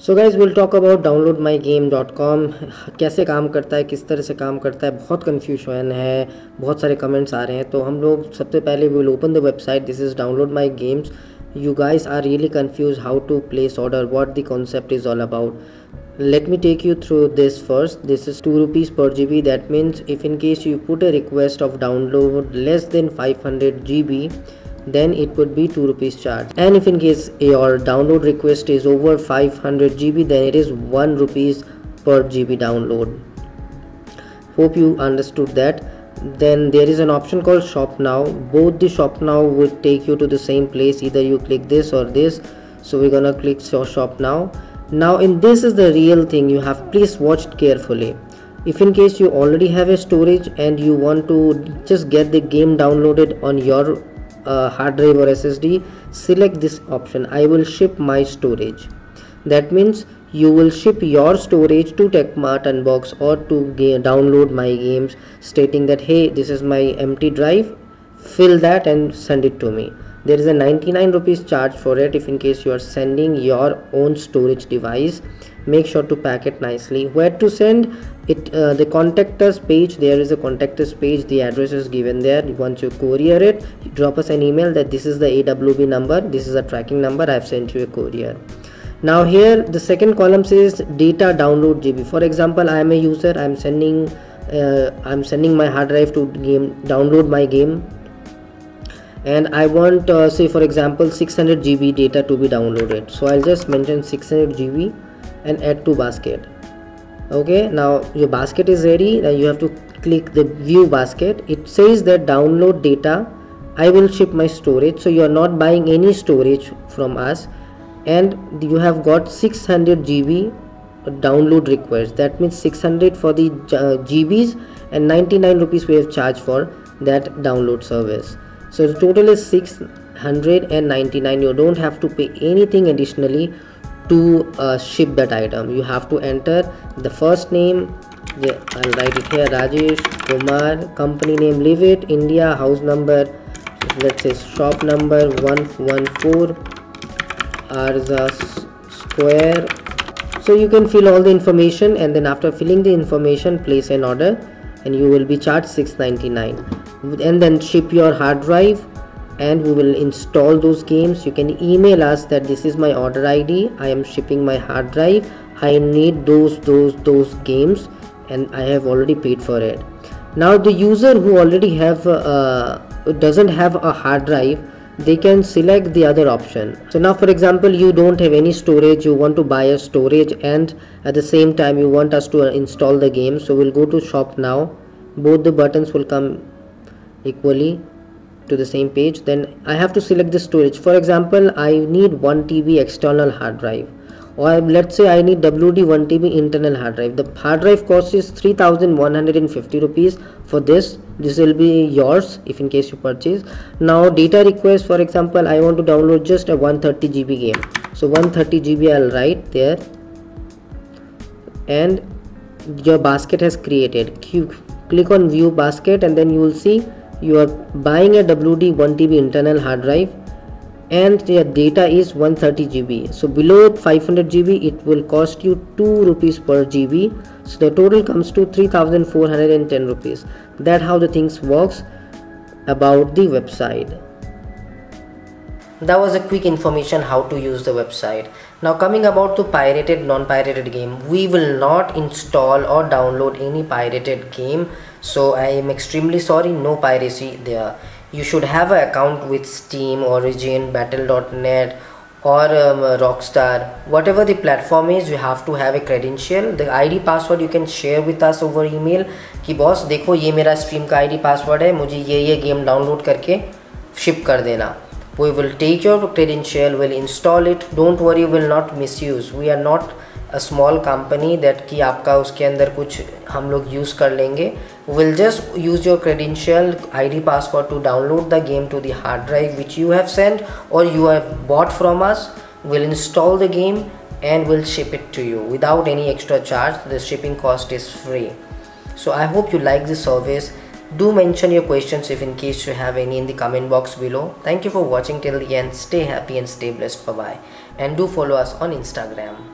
So guys will talk about downloadmygame.com। कैसे काम करता है, किस तरह से काम करता है, बहुत कन्फ्यूजन है, बहुत सारे कमेंट्स आ रहे हैं। तो हम लोग सबसे पहले will open the website. This is download my games. You guys are really confused how to place order, what the concept is all about. Let me take you through this first. This is 2 rupees per GB. That means if in case you put a request of download less than 500 GB, then it would be 2 rupees charge. And if in case your download request is over 500 GB, then it is 1 rupees per GB download. Hope you understood that. Then there is an option called shop now. Both the shop now would take you to the same place. Either you click this or this. So we're gonna click shop now. Now in this is the real thing. You have please watch carefully. If in case you already have a storage and you want to just get the game downloaded on your hard drive or SSD, select this option. I will ship my storage. That means you will ship your storage to Techmart Unbox or to download my games, stating that hey, this is my empty drive, fill that and send it to me. There is a 99 rupees charge for it if in case you are sending your own storage device. Make sure to pack it nicely. Where to send it? The contact us page. There is a contact us page. The address is given there. Once you courier it, drop us an email that this is the AWB number, this is a tracking number, I have sent you a courier. Now here the second column says data download GB. For example, I am a user, I am sending my hard drive to download my game, and I want say for example 600 GB data to be downloaded. So I'll just mention 600 GB and add to basket. Okay, now your basket is ready. Now you have to click the view basket. It says that download data, I will ship my storage. So you are not buying any storage from us, and you have got 600 GB download request. That means 600 for the GBs and 99 rupees we have charged for that download service. So the total is 699. You don't have to pay anything additionally to ship that item. You have to enter the first name. Yeah, I'll write it here, Rajesh Kumar. Company name, leave it. India, house number, let's say shop number 114 Arza Square. So you can fill all the information, and then after filling the information, place an order and you will be charged 699. And then ship your hard drive and we will install those games. You can email us that this is my order ID, I am shipping my hard drive, I need those games, and I have already paid for it. Now the user who already have doesn't have a hard drive, they can select the other option. So now for example, you don't have any storage, you want to buy a storage, and at the same time you want us to install the game. So we'll go to shop now. Both the buttons will come equally to the same page. Then I have to select the storage. For example, I need 1 TB external hard drive, or let's say I need WD 1 TB internal hard drive. The hard drive cost is 3150 rupees. For this will be yours if in case you purchase. Now data request, for example, I want to download just a 130 GB game. So 130 GB I'll write there, and your basket has created. Click on view basket, and then you will see you are buying a WD 1 TB internal hard drive, and your data is 130 GB. So below 500 GB it will cost you 2 rupees per GB. So the total comes to 3410 rupees. That's how the things works about the website. That was a quick information how to use the website. Now coming about to pirated, non-pirated game, we will not install or download any pirated game. So I am extremely sorry, no piracy there. You should have an account with Steam, Origin, Battle.net or Rockstar. Whatever the platform is, you have to have a credential. The ID password you can share with us over email कि boss देखो ये मेरा stream का ID password है, मुझे ये game download करके ship कर देना. We will take your credential, will install it. Don't worry, will not misuse. We are not a small company that कि आपका उसके अंदर कुछ हम लोग यूज़ कर लेंगे. We'll just use your credential, ID password to download the game to the hard drive which you have sent or you have bought from us. We'll install the game and we'll ship it to you without any extra charge. The shipping cost is free. So I hope you like this service. Do mention your questions if in case you have any in the comment box below. Thank you for watching till the end. Stay happy and stay blessed. Bye bye. And do follow us on Instagram.